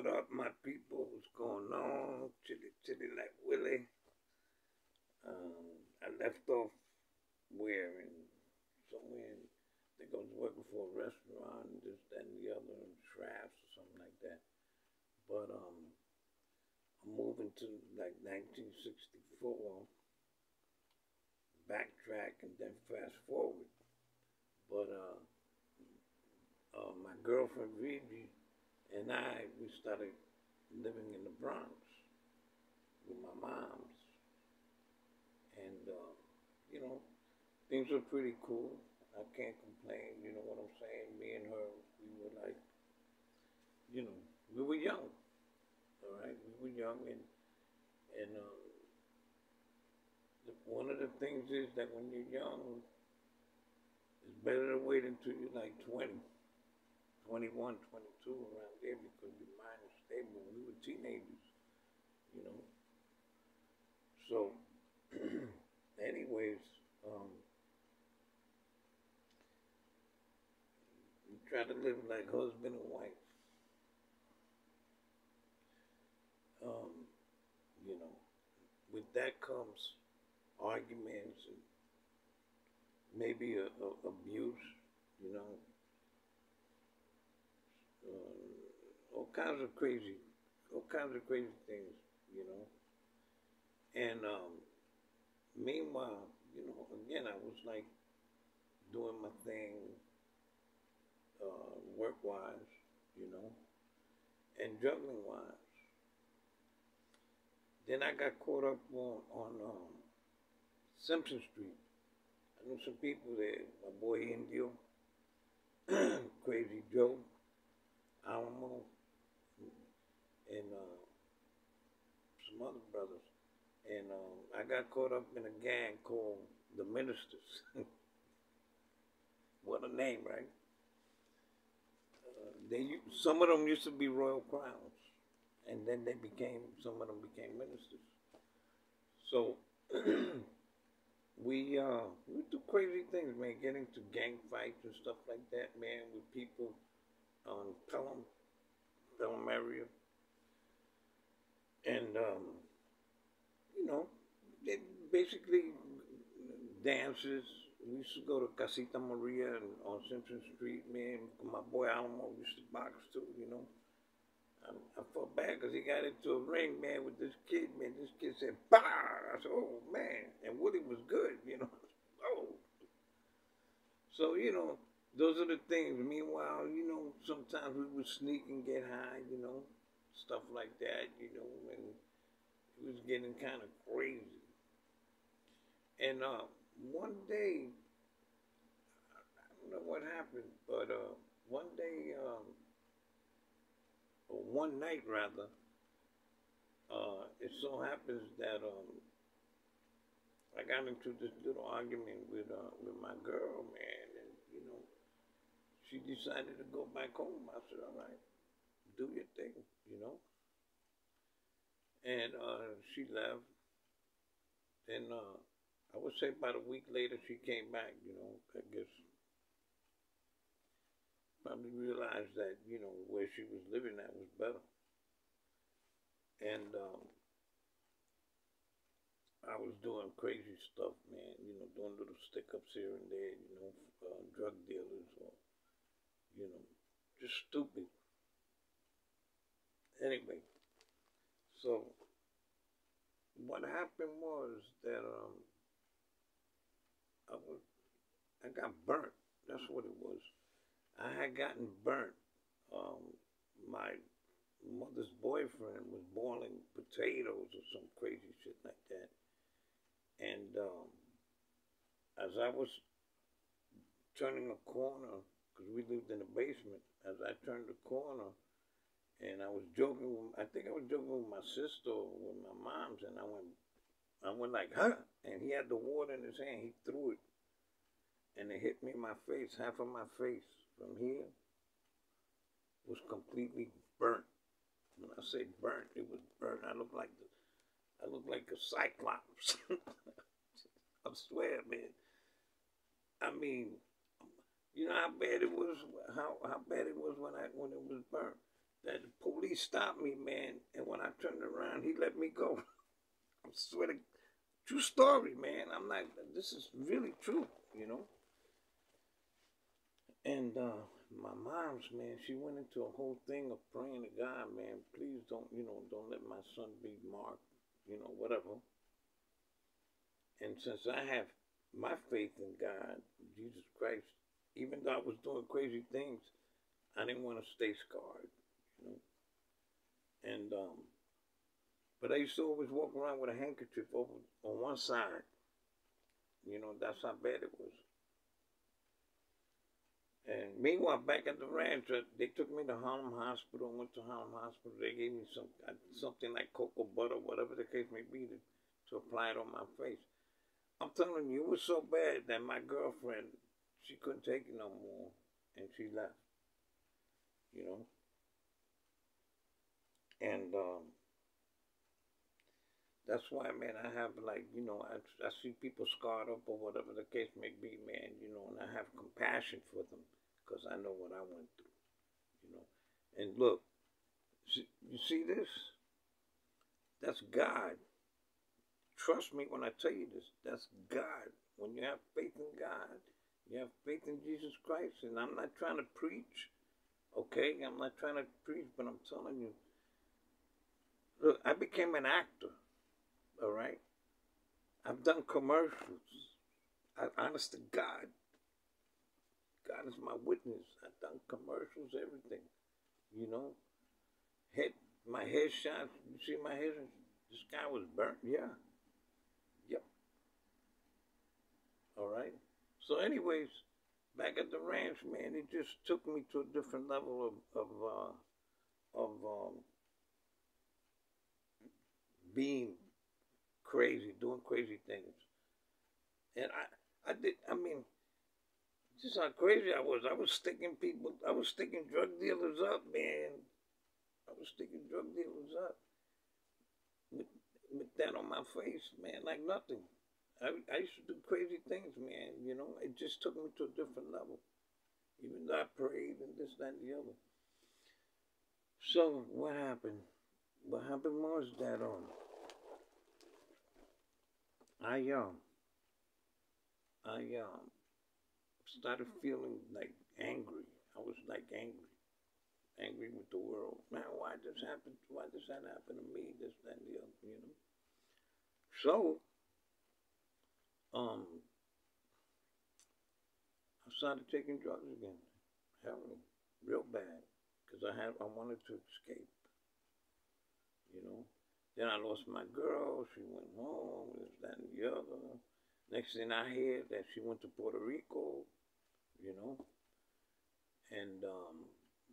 What up, my people? What's going on? Chitty chitty like Willie. I left off where in somewhere. I think I was working for a restaurant, this, that, and the other, Traps or something like that. But I'm moving to like 1964, backtrack and then fast forward. But my girlfriend Vivi and we started living in the Bronx with my mom's, and you know, things were pretty cool. I can't complain. You know what I'm saying? Me and her, we were like, we were young. All right, we were young, and one of the things is that when you're young, it's better to wait until you're like 20, 21, 22, around there, because your mind is stable. We were teenagers, you know. So, anyways, we try to live like husband and wife. Um, you know, with that comes arguments and maybe abuse, you know, all kinds of crazy things, you know. And meanwhile, again, I was like doing my thing, work wise, you know, and juggling wise. Then I got caught up on Simpson Street. I knew some people there. My boy Indio, Crazy Joe, Alamo, and some other brothers. And I got caught up in a gang called the Ministers. What a name, right? Some of them used to be Royal Crowns, and then some of them became ministers. So we do crazy things, man. Get into gang fights and stuff like that, man, with people on Pelham area, and you know, it basically dances. We used to go to Casita Maria on Simpson Street, man. My boy Alamo used to box too, you know. I felt bad because he got into a ring, man, with this kid, man. This kid said, "Bah!" I said, "Oh, man." And Woody was good, you know. Oh. So, those are the things. Meanwhile, sometimes we would sneak and get high, stuff like that, and it was getting kind of crazy. And one day, I don't know what happened, but one day, or one night rather, it so happens that I got into this little argument with my girl, man, and she decided to go back home. I said, "All right, do your thing," and she left. And I would say about a week later, she came back, I guess probably realized that, where she was living at was better. And I was doing crazy stuff, man, doing little stick ups here and there, drug dealers or, just stupid. Anyway, so what happened was that I got burnt. That's what it was. I had gotten burnt. My mother's boyfriend was boiling potatoes or some crazy shit like that. And as I was turning a corner, because we lived in the basement, as I turned the corner, and I was joking with, I think I was joking with my sister or with my mom's, and I went like, "Huh?" And he had the water in his hand. He threw it, and it hit me in my face. Half of my face from here was completely burnt. When I say burnt, it was burnt. I looked like a cyclops. I swear, man. I mean, you know how bad it was. How bad it was when it was burnt. That the police he stopped me, man, and when I turned around, he let me go. I swear to, true story, man. I'm not. This is really true, you know. And my mom's, man, she went into a whole thing of praying to God, man. Please don't, don't let my son be marked, whatever. And since I have my faith in God, Jesus Christ, even though I was doing crazy things, I didn't want to stay scarred, you know. And but I used to always walk around with a handkerchief over on one side. That's how bad it was. And meanwhile, back at the ranch, they took me to Harlem Hospital. I went to Harlem Hospital. They gave me something like cocoa butter, whatever the case may be, to apply it on my face. I'm telling you, it was so bad that my girlfriend, she couldn't take it no more, and she left. You know, and that's why, man, I have like, I see people scarred up or whatever the case may be, man, and I have compassion for them because I know what I went through, you know. And look, you see this? That's God. Trust me when I tell you this. That's God. When you have faith in God, you have faith in Jesus Christ. And I'm not trying to preach, okay? I'm not trying to preach, but I'm telling you. Look, I became an actor, all right? I've done commercials. Honest to God, God is my witness. I've done commercials, everything, you know? My headshots, you see my headshot? This guy was burnt, yeah. Yep. All right. So, anyways, back at the ranch, man, it just took me to a different level of being crazy, doing crazy things. And I did. I mean, just how crazy I was. I was sticking people. I was sticking drug dealers up, man. I was sticking drug dealers up with that on my face, man, like nothing. I used to do crazy things, man, It just took me to a different level. Even though I prayed and this, that, and the other. So, what happened? What happened was that, I started feeling like angry. I was like angry with the world. Man, why this happened? Why does that happen to me? This, that, and the other, So, I started taking drugs again, heroin, real bad, because I wanted to escape, you know. Then I lost my girl. She went home. This, that, and the other. Next thing I hear that she went to Puerto Rico, you know. And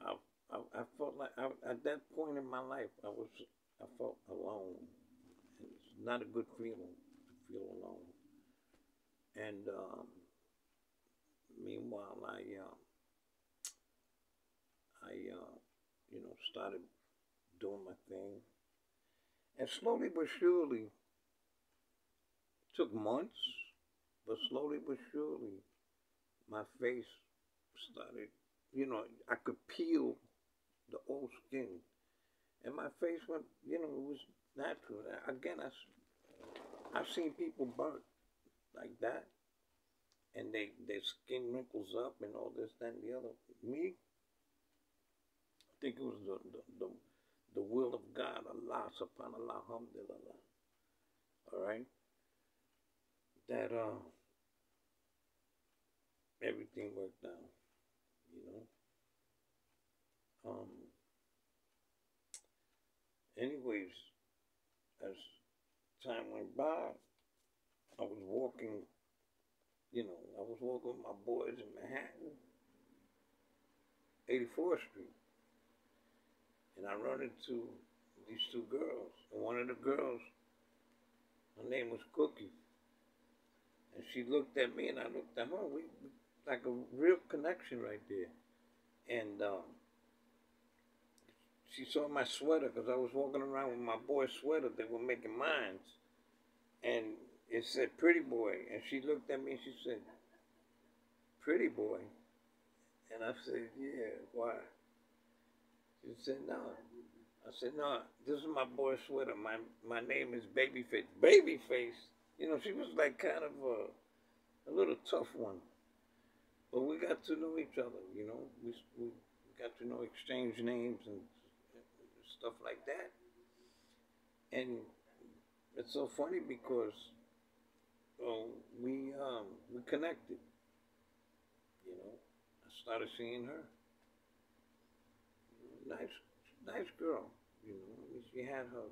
I felt like at that point in my life I felt alone. And it's not a good feeling to feel alone. And meanwhile, started doing my thing, and slowly but surely, took months, but slowly but surely, my face started, I could peel the old skin, and my face went, it was natural. Again, I've seen people burnt like that, and their skin wrinkles up and all this, that, and the other. Me, I think it was the will of God, Allah, subhanallah, alhamdulillah. All right, that everything worked out, you know. Anyways, as time went by, I was walking, I was walking with my boys in Manhattan, 84th Street, and I run into these two girls, and one of the girls, her name was Cookie, and she looked at me, and I looked at her. We like a real connection right there, and she saw my sweater because I was walking around with my boy's sweater. They were making mines, and it said "Pretty Boy," and she looked at me and she said, "Pretty Boy," and I said, "Yeah, why?" She said, "No, I said, no, this is my boy Sweater. My name is Babyface. Babyface. You know, she was like kind of a little tough one. But we got to know each other, you know. We got to know, exchange names and stuff like that. And it's so funny because uh, we connected, you know. I started seeing her. Nice, nice girl, you know. I mean, she had her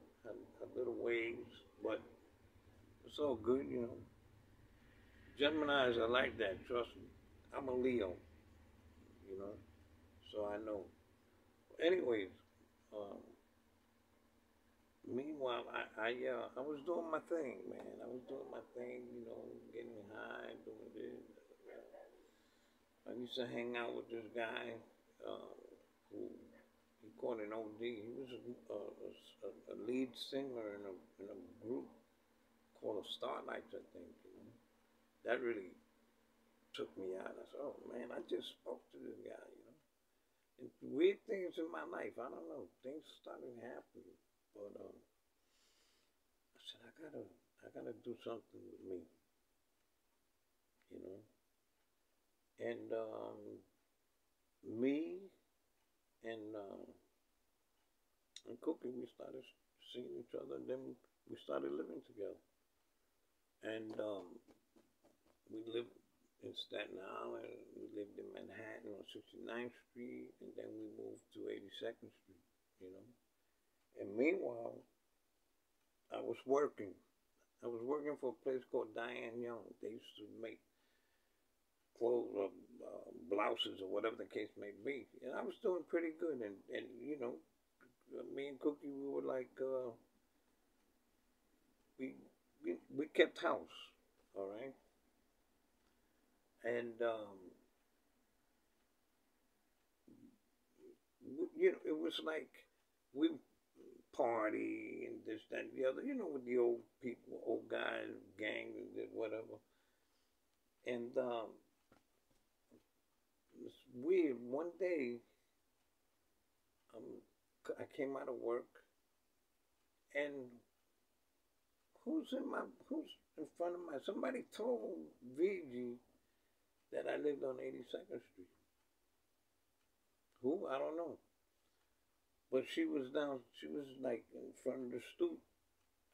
little ways, but it's all good, you know. Geminis are like that, trust me. I'm a Leo, you know, so I know. Anyways, um, meanwhile, I was doing my thing, man. I was doing my thing, you know, getting high, doing this. I used to hang out with this guy uh, who he caught an OD. He was a lead singer in a group called the Starlights, I think. You know, that really took me out. I said, "Oh man, I just spoke to this guy." You know, and weird things in my life. I don't know. Things started happening, but I said, I gotta do something with me. You know, and me and Cookie, we started seeing each other, and then we started living together. And we lived in Staten Island, we lived in Manhattan on 69th Street, and then we moved to 82nd Street, you know. And meanwhile, I was working. I was working for a place called Diane Young. They used to make clothes or blouses or whatever the case may be. And I was doing pretty good. And you know, me and Cookie, we were like, we, we kept house, all right? And, you know, it was like we party and this, that, and the other, you know, with the old people, old guys, gangs, and whatever. And it's weird. One day, I came out of work, and who's in front of my, somebody told VG that I lived on 82nd Street. Who? I don't know. But she was like in front of the stoop.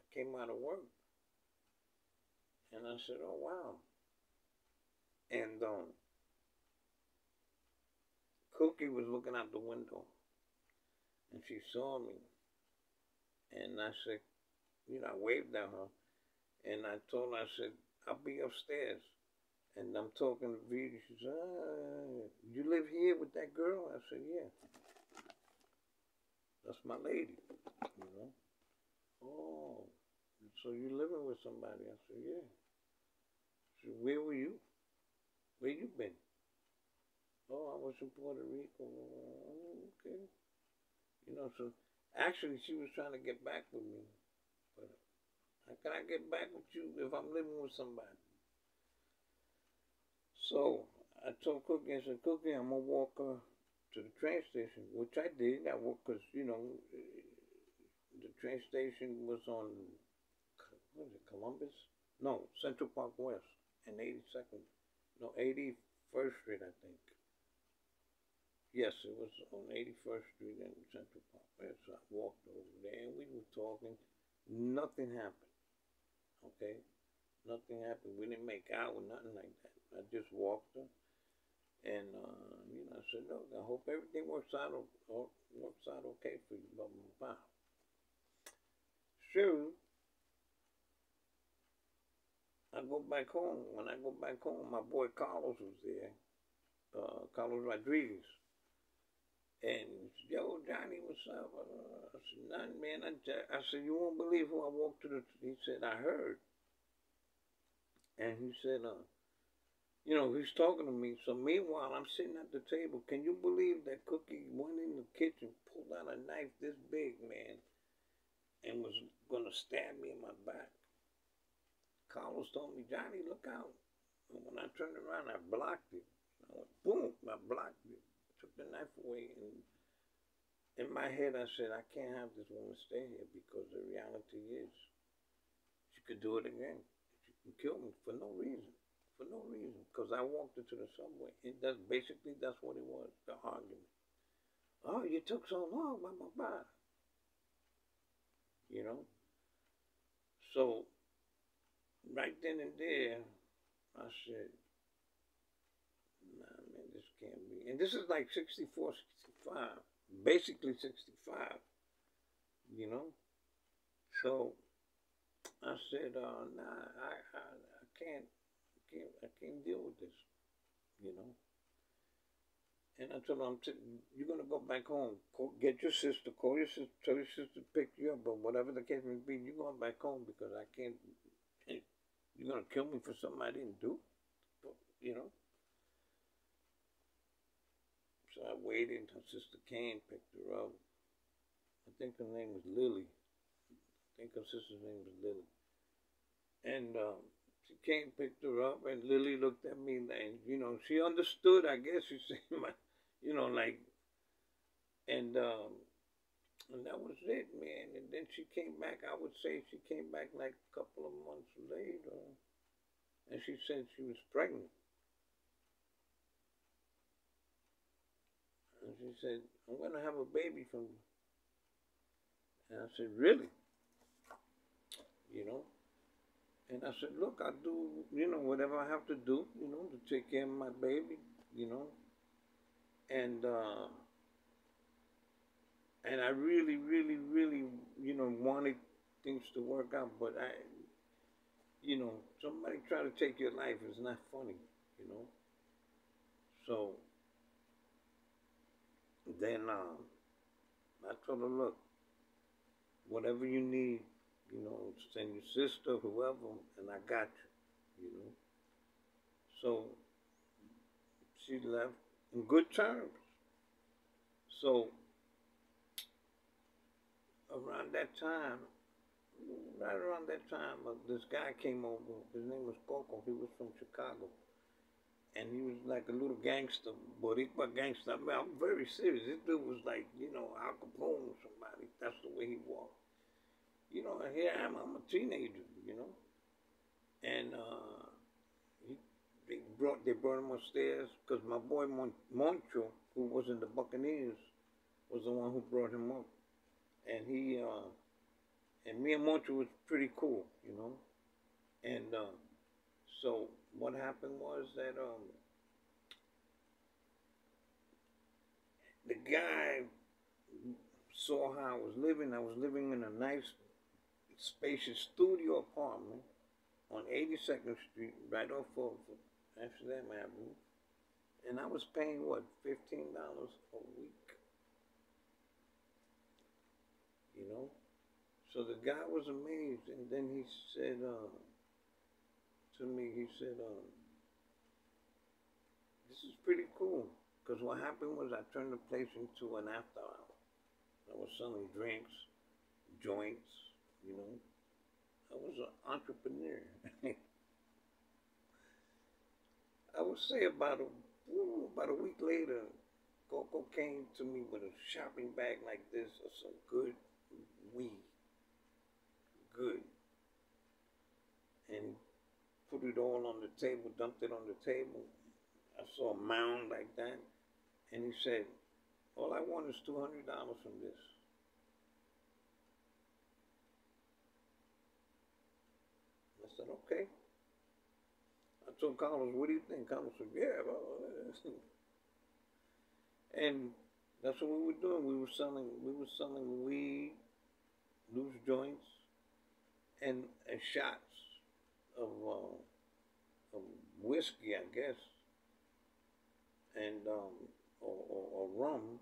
I came out of work. And I said, oh, wow. And Cookie was looking out the window. And she saw me. And I said, you know, I waved at her. And I told her, I said, I'll be upstairs. And I'm talking to Vita. She said, you live here with that girl? I said, yeah. That's my lady, you know. Oh, so you living with somebody? I said, yeah. She said, where were you? Where you been? Oh, I was in Puerto Rico. Oh, okay. You know, so actually she was trying to get back with me. But how can I get back with you if I'm living with somebody? So I told Cookie, I said, Cookie, I'm going to walk her to the train station, which I did. I walked because, you know, the train station was on, what is it, Columbus? No, Central Park West and 82nd. No, 81st Street, I think. Yes, it was on 81st Street and Central Park West. So I walked over there and we were talking. Nothing happened. Okay? Nothing happened. We didn't make out or nothing like that. I just walked her. And, you know, I said, look, I hope everything works out okay for you, blah, blah, blah. Sure. I go back home. When I go back home, my boy Carlos was there. Carlos Rodriguez. And he said, yo, Johnny, what's up? I said, nothing, man. I said, you won't believe who I walked to the... He said, I heard. And he said, you know, he's talking to me. So meanwhile, I'm sitting at the table. Can you believe that Cookie went in the kitchen, pulled out a knife this big, man, and was going to stab me in my back? Carlos told me, Johnny, look out. And when I turned around, I blocked it. I went, boom, I blocked it. Took the knife away, and in my head, I said, I can't have this woman stay here because the reality is she could do it again. She can kill me for no reason. For no reason. Because I walked her to the subway. And that's what it was, the argument. Oh, you took so long, blah, blah, blah. You know? So, right then and there, I said, nah, man, this can't be. And this is like 64, 65. Basically 65. You know? So, I said, nah, I can't deal with this. You know? And I told him, you're going to go back home. Get your sister. Call your sister. Tell your sister to pick you up. But whatever the case may be, you're going back home because I can't. You're going to kill me for something I didn't do. You know? So I waited. Her sister came, picked her up. I think her name was Lily. I think her sister's name was Lily. And she came, picked her up, and Lily looked at me, and she understood. I guess she said, like, and that was it, man. And then she came back. I would say she came back like a couple of months later, and she said she was pregnant. And she said, I'm gonna have a baby from you. And I said, really? You know? And I said, look, I'll do, whatever I have to do, to take care of my baby, And I really, really, really, wanted things to work out, but somebody try to take your life is not funny, So then I told her, look, whatever you need, send your sister, whoever, and I got you, So she left in good terms. So right around that time, this guy came over. His name was Coco. He was from Chicago. And he was like a little gangster, Boricua gangster. I mean, I'm very serious. This dude was like, Al Capone or somebody. That's the way he walked. And here I am. I'm a teenager, And they brought him upstairs because my boy Moncho, who was in the Buccaneers, was the one who brought him up. And and me and Moncho was pretty cool, And so what happened was that the guy saw how I was living. I was living in a nice, spacious studio apartment on 82nd Street, right off of Amsterdam Avenue. And I was paying, what, $15 a week? So the guy was amazed. And then he said to me, this is pretty cool. Because what happened was I turned the place into an after hour. I was selling drinks, joints, I was an entrepreneur. I would say about a week later, Coco came to me with a shopping bag like this of some good weed. Good. And put it all on the table, dumped it on the table. I saw a mound like that. And he said, all I want is $200 from this. I said, okay. I told Carlos, what do you think? Carlos said, yeah. And that's what we were doing. We were selling weed, loose joints, and shots of whiskey, I guess, and or rum.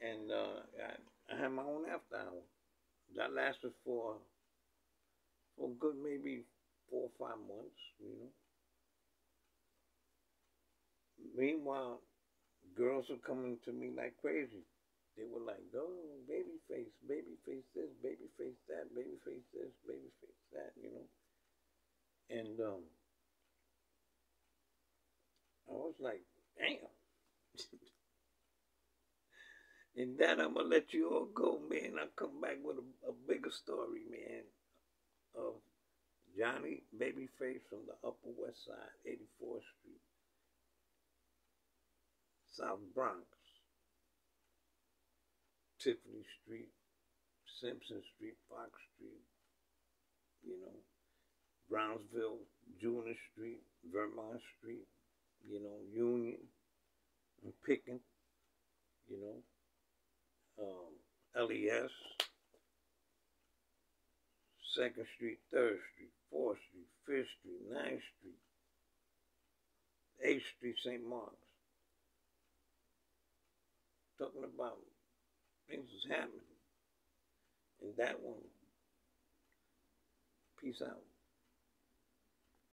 And I had my own after hour. That lasted for good maybe 4 or 5 months, Meanwhile, girls were coming to me like crazy. They were like, oh, baby face this, baby face that, baby face this, baby face that, And I was like, damn. In that let you all go, man. I'll come back with a bigger story, man, of Johnny Babyface from the Upper West Side, 84th Street, South Bronx, Tiffany Street, Simpson Street, Fox Street, you know, Brownsville, Junior Street, Vermont Street, you know, Union, and Picking, you know, LES, 2nd Street, 3rd Street, 4th Street, 5th Street, 9th Street, 8th Street, St. Mark's. Talking about things is happening. And that one, peace out.